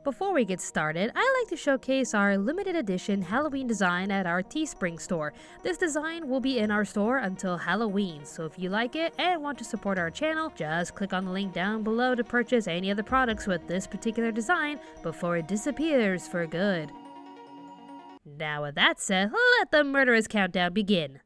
Before we get started, I like to showcase our limited edition Halloween design at our Teespring store. This design will be in our store until Halloween, so if you like it and want to support our channel, just click on the link down below to purchase any of the products with this particular design before it disappears for good. Now with that said, let the murderous countdown begin.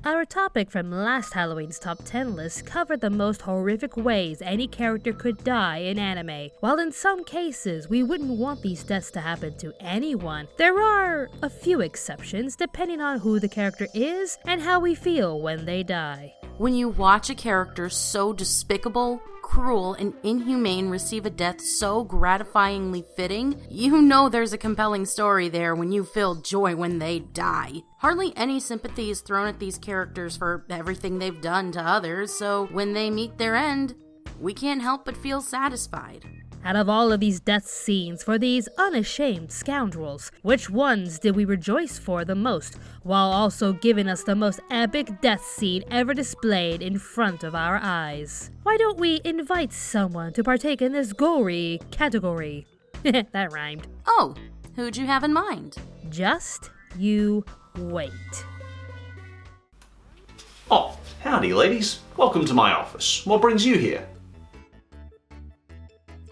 Our topic from last Halloween's top 10 list covered the most horrific ways any character could die in anime. While in some cases we wouldn't want these deaths to happen to anyone, there are a few exceptions depending on who the character is and how we feel when they die. When you watch a character so despicable, cruel, and inhumane receive a death so gratifyingly fitting, you know there's a compelling story there when you feel joy when they die. Hardly any sympathy is thrown at these characters for everything they've done to others, so when they meet their end, we can't help but feel satisfied. Out of all of these death scenes for these unashamed scoundrels, which ones did we rejoice for the most, while also giving us the most epic death scene ever displayed in front of our eyes? Why don't we invite someone to partake in this gory category? That rhymed. Oh, who'd you have in mind? Just you wait. Oh, howdy ladies. Welcome to my office. What brings you here?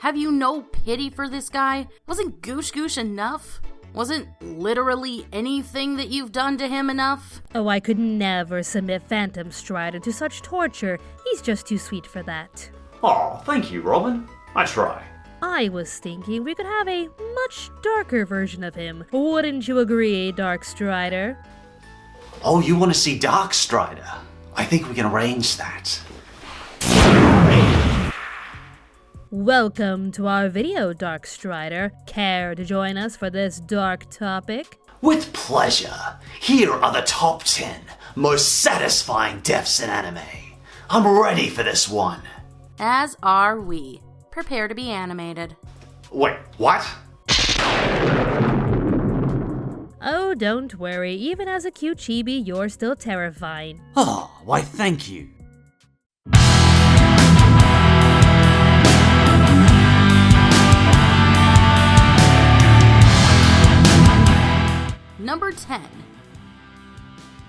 Have you no pity for this guy? Wasn't Goosh Goosh enough? Wasn't literally anything that you've done to him enough? Oh, I could never submit Phantomstrider to such torture. He's just too sweet for that. Oh, thank you, Robyn. I try. I was thinking we could have a much darker version of him. Wouldn't you agree, Darkstrider? Oh, you want to see Darkstrider? I think we can arrange that. Welcome to our video, Darkstrider. Care to join us for this dark topic? With pleasure. Here are the top 10 most satisfying deaths in anime. I'm ready for this one. As are we. Prepare to be animated. Wait, what? Oh, don't worry. Even as a cute chibi, you're still terrifying. Oh, why thank you. Number 10.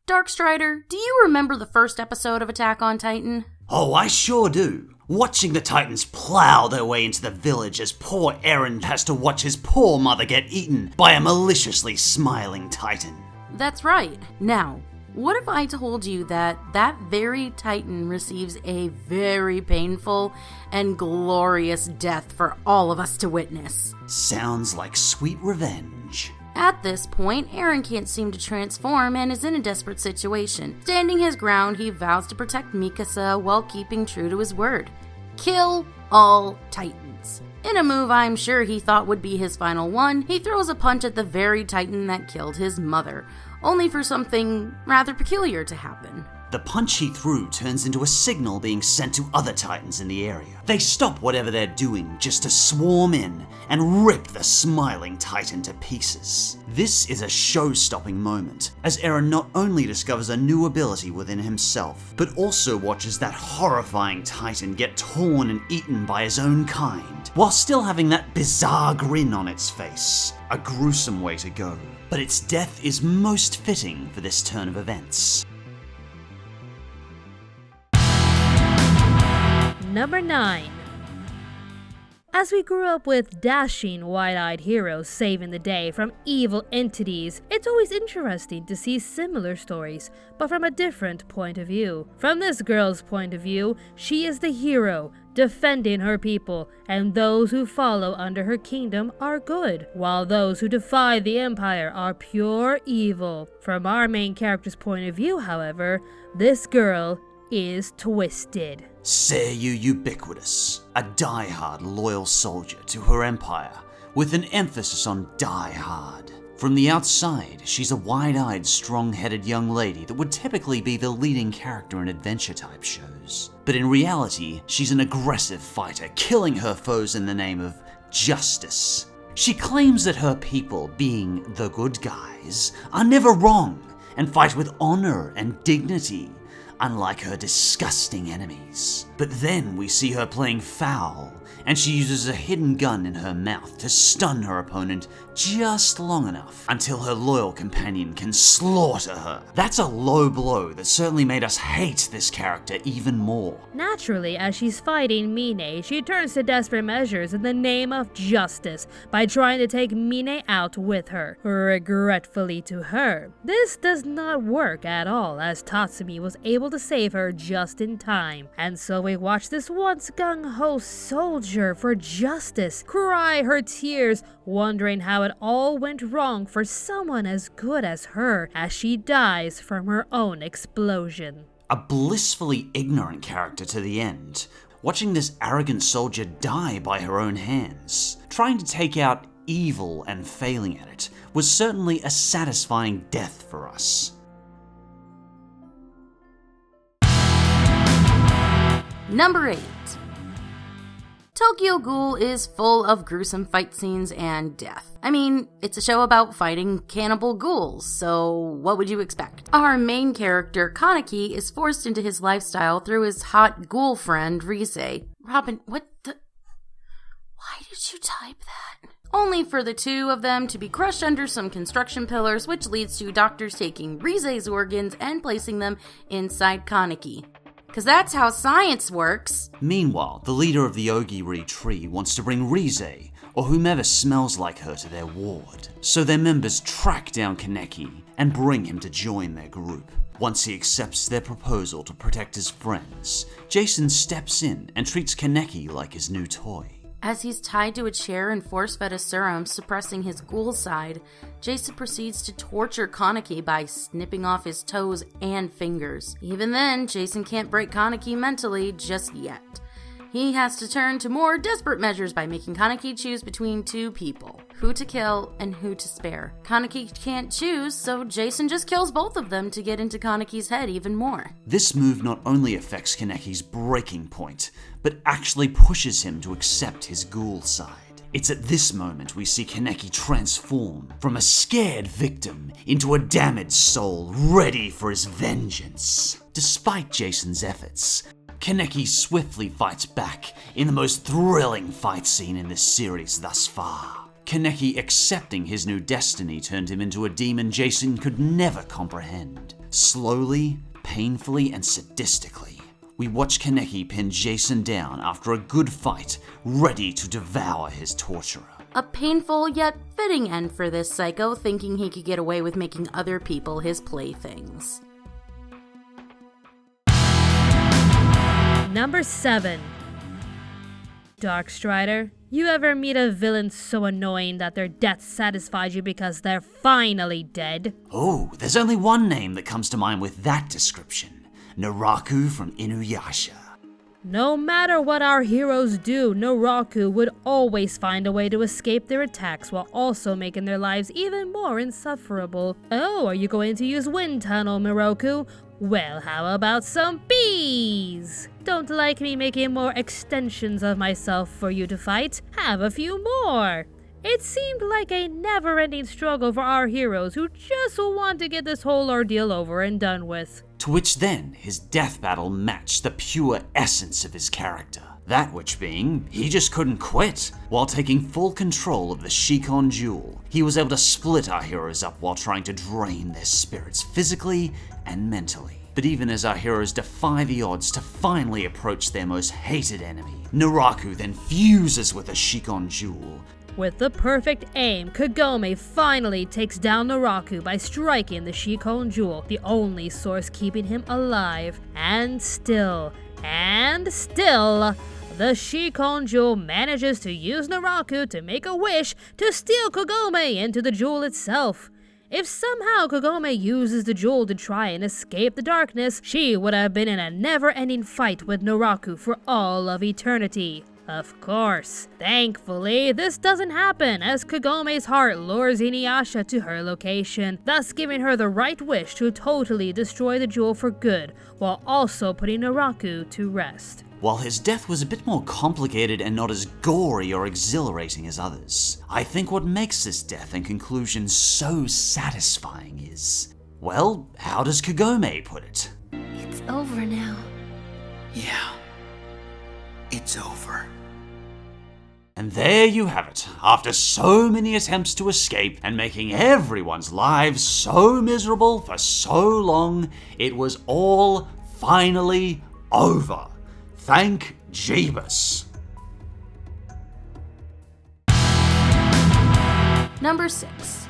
Darkstrider, do you remember the first episode of Attack on Titan? Oh, I sure do. Watching the Titans plow their way into the village as poor Eren has to watch his poor mother get eaten by a maliciously smiling Titan. That's right. Now, what if I told you that that very Titan receives a very painful and glorious death for all of us to witness? Sounds like sweet revenge. At this point, Eren can't seem to transform and is in a desperate situation. Standing his ground, he vows to protect Mikasa while keeping true to his word. Kill all Titans. In a move I'm sure he thought would be his final one, he throws a punch at the very Titan that killed his mother, only for something rather peculiar to happen. The punch he threw turns into a signal being sent to other Titans in the area. They stop whatever they're doing just to swarm in and rip the smiling Titan to pieces. This is a show-stopping moment, as Eren not only discovers a new ability within himself, but also watches that horrifying Titan get torn and eaten by his own kind, while still having that bizarre grin on its face. A gruesome way to go, but its death is most fitting for this turn of events. Number 9. As we grew up with dashing, wide-eyed heroes saving the day from evil entities, it's always interesting to see similar stories, but from a different point of view. From this girl's point of view, she is the hero, defending her people, and those who follow under her kingdom are good, while those who defy the Empire are pure evil. From our main character's point of view, however, this girl is twisted. Seiyu Ubiquitous, a die-hard loyal soldier to her empire, with an emphasis on die-hard. From the outside, she's a wide-eyed, strong-headed young lady that would typically be the leading character in adventure-type shows. But in reality, she's an aggressive fighter, killing her foes in the name of justice. She claims that her people, being the good guys, are never wrong, and fight with honor and dignity, unlike her disgusting enemies. But then we see her playing foul, and she uses a hidden gun in her mouth to stun her opponent just long enough until her loyal companion can slaughter her. That's a low blow that certainly made us hate this character even more. Naturally, as she's fighting Mine, she turns to desperate measures in the name of justice by trying to take Mine out with her. Regretfully to her, this does not work at all, as Tatsumi was able to save her just in time. And so we watch this once gung-ho soldier for justice cry her tears, wondering how it all went wrong for someone as good as her, as she dies from her own explosion. A blissfully ignorant character to the end, watching this arrogant soldier die by her own hands. Trying to take out evil and failing at it was certainly a satisfying death for us. Number 8. Tokyo Ghoul is full of gruesome fight scenes and death. I mean, it's a show about fighting cannibal ghouls, so what would you expect? Our main character, Kaneki, is forced into his lifestyle through his hot ghoul friend, Rise. Robyn, what the... Why did you type that? Only for the two of them to be crushed under some construction pillars, which leads to doctors taking Rise's organs and placing them inside Kaneki. Because that's how science works. Meanwhile, the leader of the Ogiri tree wants to bring Rise, or whomever smells like her, to their ward. So their members track down Kaneki and bring him to join their group. Once he accepts their proposal to protect his friends, Jason steps in and treats Kaneki like his new toy. As he's tied to a chair and force-fed a serum suppressing his ghoul side, Jason proceeds to torture Kaneki by snipping off his toes and fingers. Even then, Jason can't break Kaneki mentally just yet. He has to turn to more desperate measures by making Kaneki choose between two people, who to kill and who to spare. Kaneki can't choose, so Jason just kills both of them to get into Kaneki's head even more. This move not only affects Kaneki's breaking point, but actually pushes him to accept his ghoul side. It's at this moment we see Kaneki transform from a scared victim into a damaged soul ready for his vengeance. Despite Jason's efforts, Kaneki swiftly fights back in the most thrilling fight scene in this series thus far. Kaneki accepting his new destiny turned him into a demon Jason could never comprehend. Slowly, painfully, and sadistically, we watch Kaneki pin Jason down after a good fight, ready to devour his torturer. A painful yet fitting end for this psycho, thinking he could get away with making other people his playthings. Number 7. Darkstrider. You ever meet a villain so annoying that their death satisfies you because they're finally dead? Oh, there's only one name that comes to mind with that description. Naraku from Inuyasha. No matter what our heroes do, Naraku would always find a way to escape their attacks while also making their lives even more insufferable. Oh, are you going to use Wind Tunnel, Miroku? Well, how about some bees? Don't like me making more extensions of myself for you to fight? Have a few more. It seemed like a never-ending struggle for our heroes who just want to get this whole ordeal over and done with. To which then his death battle matched the pure essence of his character. That which being, he just couldn't quit. While taking full control of the Shikon Jewel, he was able to split our heroes up while trying to drain their spirits physically and mentally. But even as our heroes defy the odds to finally approach their most hated enemy, Naraku then fuses with the Shikon Jewel. With the perfect aim, Kagome finally takes down Naraku by striking the Shikon Jewel, the only source keeping him alive. And still, the Shikon Jewel manages to use Naraku to make a wish to steal Kagome into the jewel itself. If somehow Kagome uses the jewel to try and escape the darkness, she would have been in a never-ending fight with Naraku for all of eternity. Of course. Thankfully, this doesn't happen as Kagome's heart lures Inuyasha to her location, thus giving her the right wish to totally destroy the jewel for good, while also putting Naraku to rest. While his death was a bit more complicated and not as gory or exhilarating as others, I think what makes this death and conclusion so satisfying is Well, how does Kagome put it? It's over now. Yeah. It's over. And there you have it. After so many attempts to escape and making everyone's lives so miserable for so long, it was all finally over. Thank Jeebus. Number 6.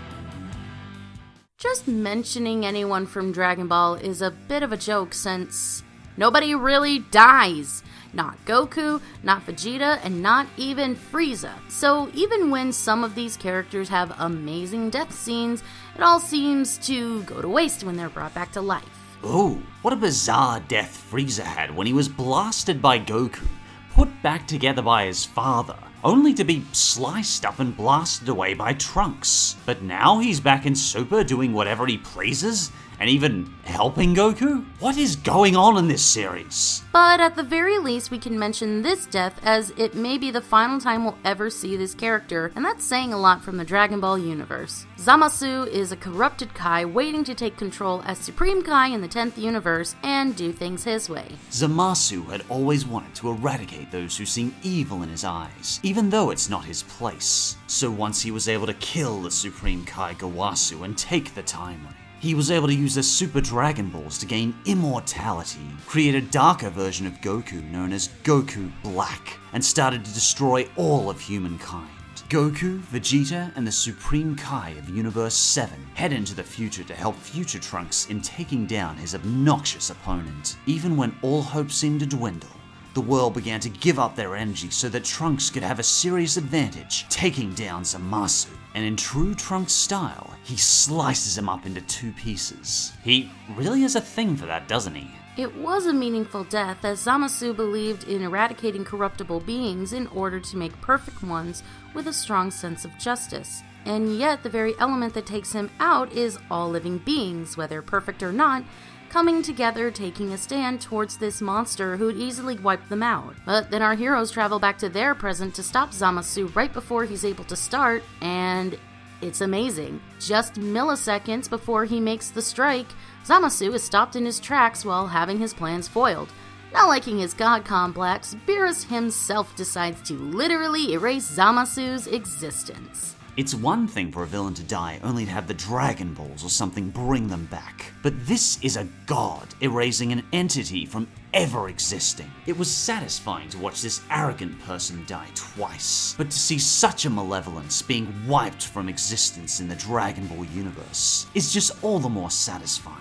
Just mentioning anyone from Dragon Ball is a bit of a joke since nobody really dies. Not Goku, not Vegeta, and not even Frieza. So even when some of these characters have amazing death scenes, it all seems to go to waste when they're brought back to life. Ooh, what a bizarre death Frieza had when he was blasted by Goku, put back together by his father, only to be sliced up and blasted away by Trunks. But now he's back in Super doing whatever he pleases, and even helping Goku? What is going on in this series? But at the very least, we can mention this death as it may be the final time we'll ever see this character, and that's saying a lot from the Dragon Ball universe. Zamasu is a corrupted Kai waiting to take control as Supreme Kai in the 10th universe and do things his way. Zamasu had always wanted to eradicate those who seem evil in his eyes, even though it's not his place. So once he was able to kill the Supreme Kai Gawasu and take the Time Ring, he was able to use the Super Dragon Balls to gain immortality, create a darker version of Goku known as Goku Black, and started to destroy all of humankind. Goku, Vegeta, and the Supreme Kai of Universe 7 head into the future to help future Trunks in taking down his obnoxious opponent. Even when all hope seemed to dwindle, the world began to give up their energy so that Trunks could have a serious advantage, taking down Zamasu. And in true Trunks style, he slices him up into 2 pieces. He really has a thing for that, doesn't he? It was a meaningful death, as Zamasu believed in eradicating corruptible beings in order to make perfect ones with a strong sense of justice. And yet, the very element that takes him out is all living beings, whether perfect or not, coming together, taking a stand towards this monster who'd easily wipe them out. But then our heroes travel back to their present to stop Zamasu right before he's able to start, and it's amazing. Just milliseconds before he makes the strike, Zamasu is stopped in his tracks while having his plans foiled. Not liking his god complex, Beerus himself decides to literally erase Zamasu's existence. It's one thing for a villain to die only to have the Dragon Balls or something bring them back. But this is a god erasing an entity from ever existing. It was satisfying to watch this arrogant person die twice, but to see such a malevolence being wiped from existence in the Dragon Ball universe is just all the more satisfying.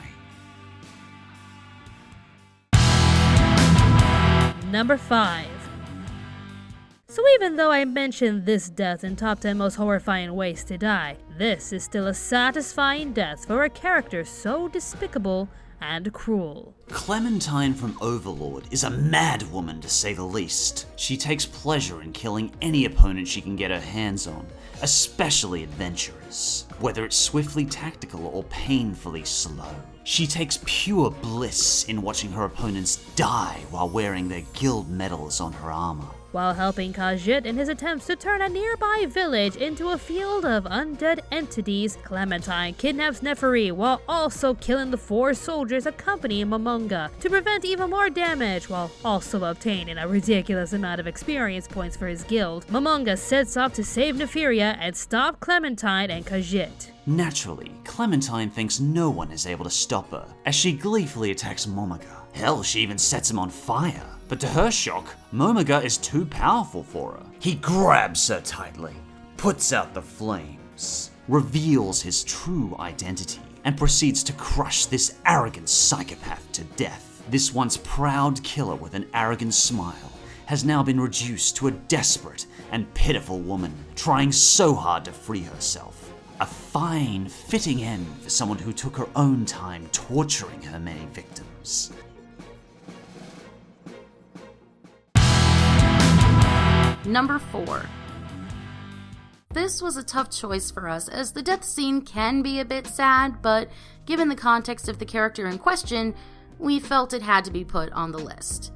Number 5. So even though I mentioned this death in top 10 most horrifying ways to die, this is still a satisfying death for a character so despicable and cruel. Clementine from Overlord is a mad woman to say the least. She takes pleasure in killing any opponent she can get her hands on, especially adventurers, whether it's swiftly tactical or painfully slow. She takes pure bliss in watching her opponents die while wearing their guild medals on her armor. While helping Khajiit in his attempts to turn a nearby village into a field of undead entities, Clementine kidnaps Neferi while also killing the 4 soldiers accompanying Momonga to prevent even more damage while also obtaining a ridiculous amount of experience points for his guild. Momonga sets off to save Neferia and stop Clementine and Khajiit. Naturally, Clementine thinks no one is able to stop her, as she gleefully attacks Momonga. Hell, she even sets him on fire. But to her shock, Momonga is too powerful for her. He grabs her tightly, puts out the flames, reveals his true identity, and proceeds to crush this arrogant psychopath to death. This once proud killer with an arrogant smile has now been reduced to a desperate and pitiful woman trying so hard to free herself. A fine, fitting end for someone who took her own time torturing her many victims. Number 4. This was a tough choice for us, as the death scene can be a bit sad, but given the context of the character in question, we felt it had to be put on the list.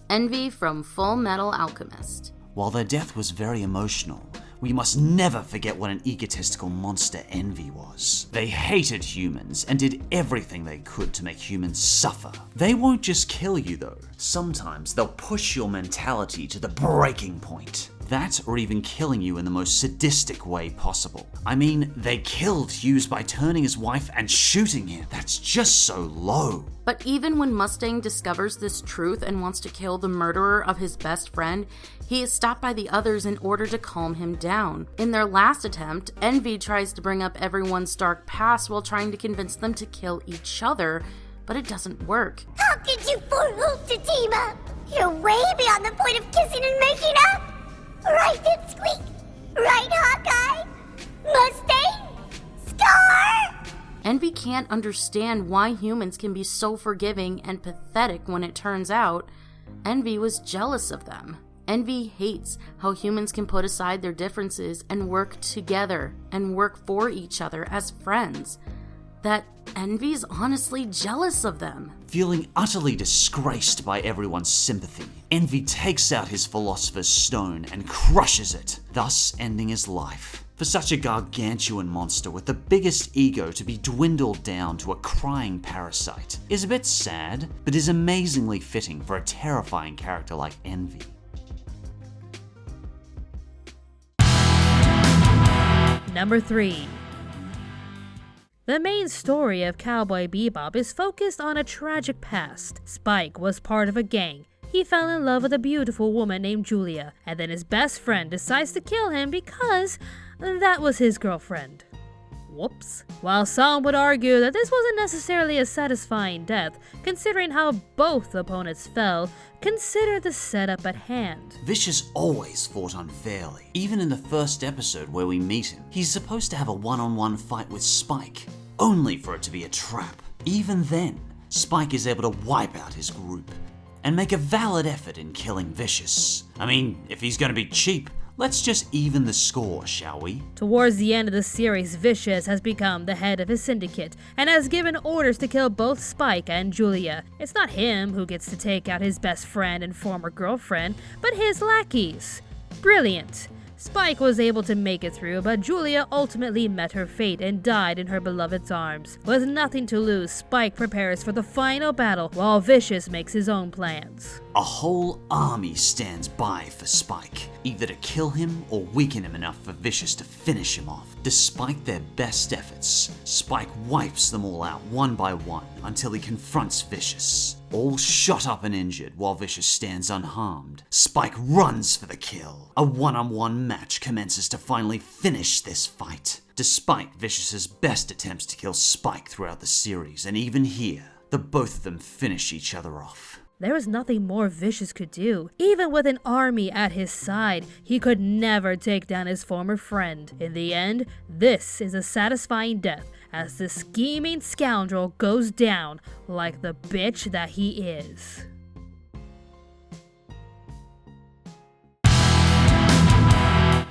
Envy from Fullmetal Alchemist. While their death was very emotional, We must never forget what an egotistical monster Envy was. They hated humans and did everything they could to make humans suffer. They won't just kill you though. Sometimes they'll push your mentality to the breaking point. That or even killing you in the most sadistic way possible. I mean, they killed Hughes by turning his wife and shooting him. That's just so low. But even when Mustang discovers this truth and wants to kill the murderer of his best friend, he is stopped by the others in order to calm him down. In their last attempt, Envy tries to bring up everyone's dark past while trying to convince them to kill each other, but it doesn't work. How could you four hope to team up? You're way beyond the point of kissing and making up. Right, Dipsqueak? Right, Hawkeye? Mustang? Scar? Envy can't understand why humans can be so forgiving and pathetic when it turns out Envy was jealous of them. Envy hates how humans can put aside their differences and work together and work for each other as friends. That Envy's honestly jealous of them. Feeling utterly disgraced by everyone's sympathy, Envy takes out his Philosopher's Stone and crushes it, thus ending his life. For such a gargantuan monster with the biggest ego to be dwindled down to a crying parasite is a bit sad, but is amazingly fitting for a terrifying character like Envy. Number 3. The main story of Cowboy Bebop is focused on a tragic past. Spike was part of a gang. He fell in love with a beautiful woman named Julia, and then his best friend decides to kill him because that was his girlfriend. Whoops. While some would argue that this wasn't necessarily a satisfying death, considering how both opponents fell, consider the setup at hand. Vicious always fought unfairly. Even in the first episode where we meet him, he's supposed to have a one-on-one fight with Spike, only for it to be a trap. Even then, Spike is able to wipe out his group and make a valid effort in killing Vicious. I mean, if he's gonna be cheap, let's just even the score, shall we? Towards the end of the series, Vicious has become the head of his syndicate and has given orders to kill both Spike and Julia. It's not him who gets to take out his best friend and former girlfriend, but his lackeys. Brilliant. Spike was able to make it through, but Julia ultimately met her fate and died in her beloved's arms. With nothing to lose, Spike prepares for the final battle while Vicious makes his own plans. A whole army stands by for Spike, either to kill him or weaken him enough for Vicious to finish him off. Despite their best efforts, Spike wipes them all out one by one until he confronts Vicious. All shot up and injured while Vicious stands unharmed, Spike runs for the kill. A one-on-one match commences to finally finish this fight. Despite Vicious's best attempts to kill Spike throughout the series, and even here, the both of them finish each other off. There was nothing more Vicious could do. Even with an army at his side, he could never take down his former friend. In the end, this is a satisfying death as the scheming scoundrel goes down like the bitch that he is.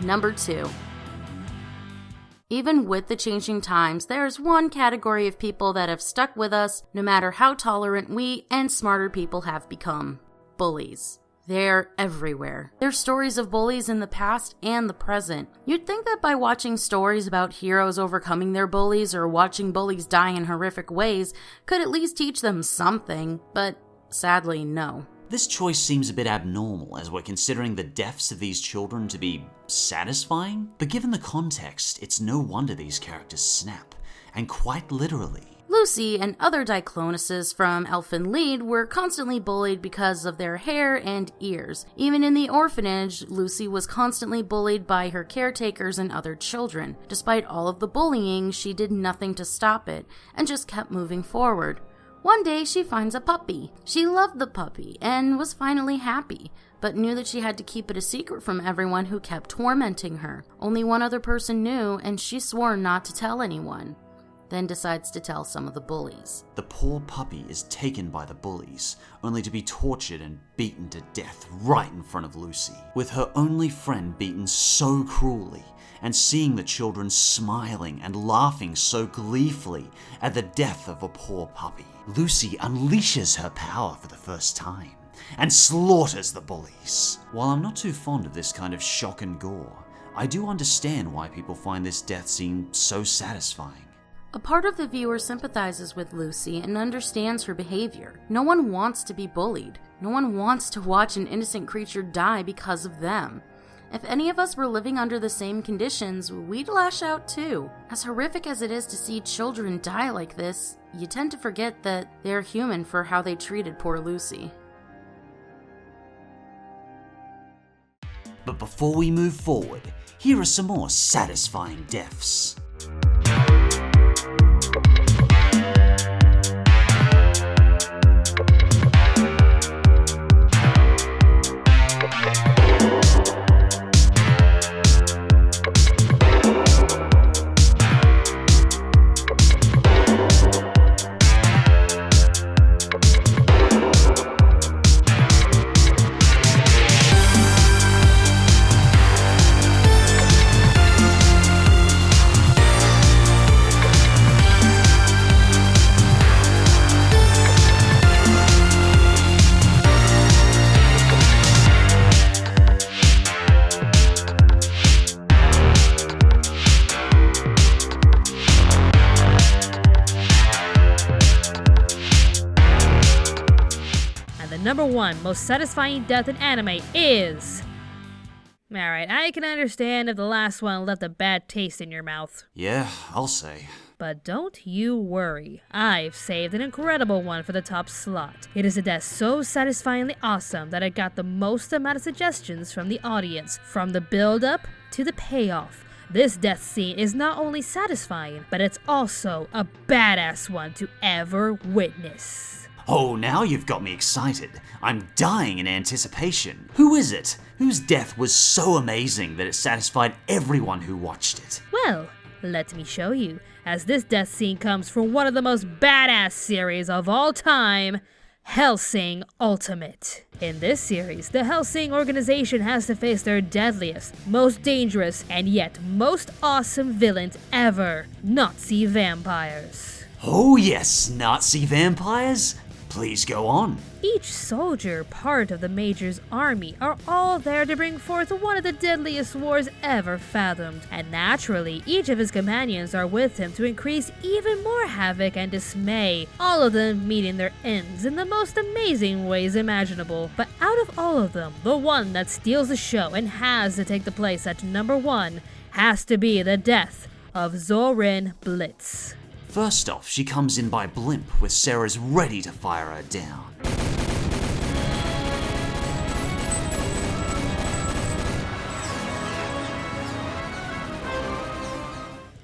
Number 2. Even with the changing times, there's one category of people that have stuck with us no matter how tolerant we and smarter people have become. Bullies. They're everywhere. There's stories of bullies in the past and the present. You'd think that by watching stories about heroes overcoming their bullies or watching bullies die in horrific ways could at least teach them something, but sadly, no. This choice seems a bit abnormal as we're considering the deaths of these children to be satisfying, but given the context, it's no wonder these characters snap, and quite literally. Lucy and other Diclonuses from Elfen Lied were constantly bullied because of their hair and ears. Even in the orphanage, Lucy was constantly bullied by her caretakers and other children. Despite all of the bullying, she did nothing to stop it, and just kept moving forward. One day, she finds a puppy. She loved the puppy and was finally happy, but knew that she had to keep it a secret from everyone who kept tormenting her. Only one other person knew, and she swore not to tell anyone. Then decides to tell some of the bullies. The poor puppy is taken by the bullies, only to be tortured and beaten to death right in front of Lucy, with her only friend beaten so cruelly, and seeing the children smiling and laughing so gleefully at the death of a poor puppy. Lucy unleashes her power for the first time, and slaughters the bullies. While I'm not too fond of this kind of shock and gore, I do understand why people find this death scene so satisfying. A part of the viewer sympathizes with Lucy and understands her behavior. No one wants to be bullied. No one wants to watch an innocent creature die because of them. If any of us were living under the same conditions, we'd lash out too. As horrific as it is to see children die like this, you tend to forget that they're human for how they treated poor Lucy. But before we move forward, here are some more satisfying deaths. Number 1 most satisfying death in anime is... Alright, I can understand if the last one left a bad taste in your mouth. Yeah, I'll say. But don't you worry, I've saved an incredible one for the top slot. It is a death so satisfyingly awesome that it got the most amount of suggestions from the audience, from the build-up to the payoff. This death scene is not only satisfying, but it's also a badass one to ever witness. Oh, now you've got me excited. I'm dying in anticipation. Who is it? Whose death was so amazing that it satisfied everyone who watched it? Well, let me show you, as this death scene comes from one of the most badass series of all time, Hellsing Ultimate. In this series, the Hellsing organization has to face their deadliest, most dangerous, and yet most awesome villains ever, Nazi vampires. Oh yes, Nazi vampires? Please go on. Each soldier, part of the Major's army, are all there to bring forth one of the deadliest wars ever fathomed. And naturally, each of his companions are with him to increase even more havoc and dismay, all of them meeting their ends in the most amazing ways imaginable. But out of all of them, the one that steals the show and has to take the place at number 1 has to be the death of Zorin Blitz. First off, she comes in by blimp with Sarah's ready to fire her down.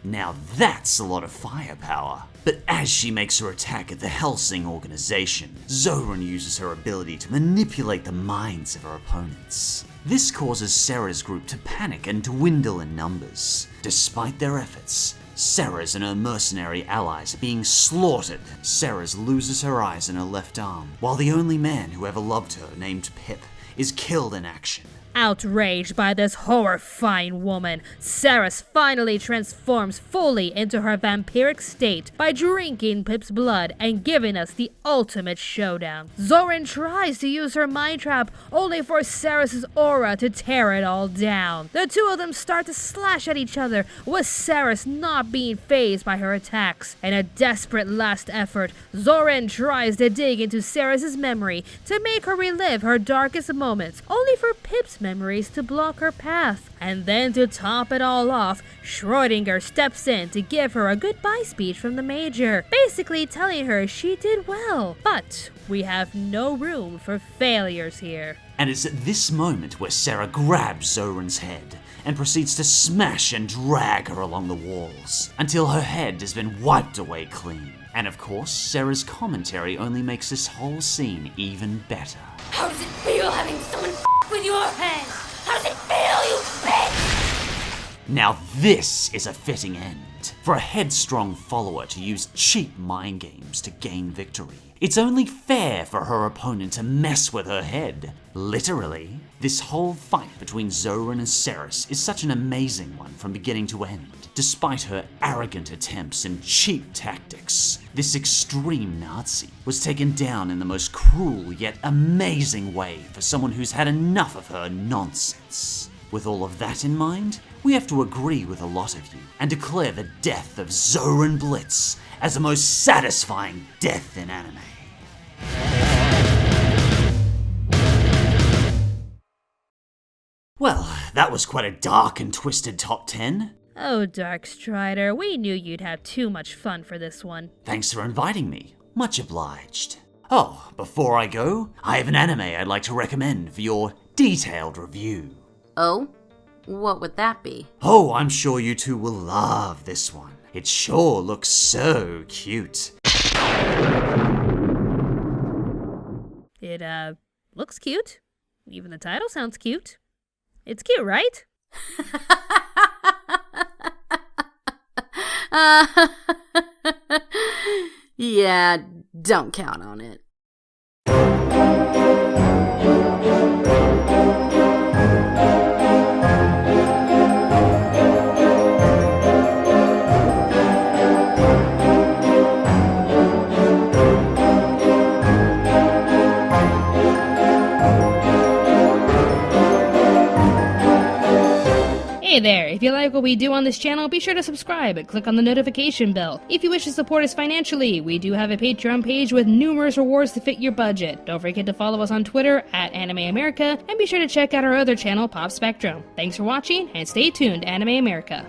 Now that's a lot of firepower. But as she makes her attack at the Hellsing organization, Zorin uses her ability to manipulate the minds of her opponents. This causes Sarah's group to panic and dwindle in numbers. Despite their efforts, Sarah's and her mercenary allies are being slaughtered. Sarah's loses her eyes and her left arm, while the only man who ever loved her, named Pip, is killed in action. Outraged by this horrifying woman, Ceres finally transforms fully into her vampiric state by drinking Pip's blood and giving us the ultimate showdown. Zorin tries to use her mind trap, only for Ceres' aura to tear it all down. The two of them start to slash at each other, with Ceres not being fazed by her attacks. In a desperate last effort, Zorin tries to dig into Ceres' memory to make her relive her darkest moments, only for Pip's memories to block her path. And then to top it all off, Schrödinger steps in to give her a goodbye speech from the Major, basically telling her she did well, but we have no room for failures here. And it's at this moment where Sarah grabs Zorin's head and proceeds to smash and drag her along the walls until her head has been wiped away clean. And of course, Sarah's commentary only makes this whole scene even better. How does it feel having someone with your head? How does it feel, you bitch? Now this is a fitting end for a headstrong follower to use cheap mind games to gain victory. It's only fair for her opponent to mess with her head. Literally, this whole fight between Zorin and Ceres is such an amazing one from beginning to end. Despite her arrogant attempts and cheap tactics, this extreme Nazi was taken down in the most cruel yet amazing way for someone who's had enough of her nonsense. With all of that in mind, we have to agree with a lot of you and declare the death of Zoran Blitz as the most satisfying death in anime. Well, that was quite a dark and twisted top 10. Oh, Darkstrider, we knew you'd have too much fun for this one. Thanks for inviting me. Much obliged. Oh, before I go, I have an anime I'd like to recommend for your detailed review. Oh? What would that be? Oh, I'm sure you two will love this one. It sure looks so cute. It, looks cute. Even the title sounds cute. It's cute, right? Yeah, don't count on it. Hey there, if you like what we do on this channel, be sure to subscribe and click on the notification bell. If you wish to support us financially, we do have a Patreon page with numerous rewards to fit your budget. Don't forget to follow us on Twitter @AnimeAmerica, and be sure to check out our other channel, Pop Spectrum. Thanks for watching, and stay tuned, Anime America.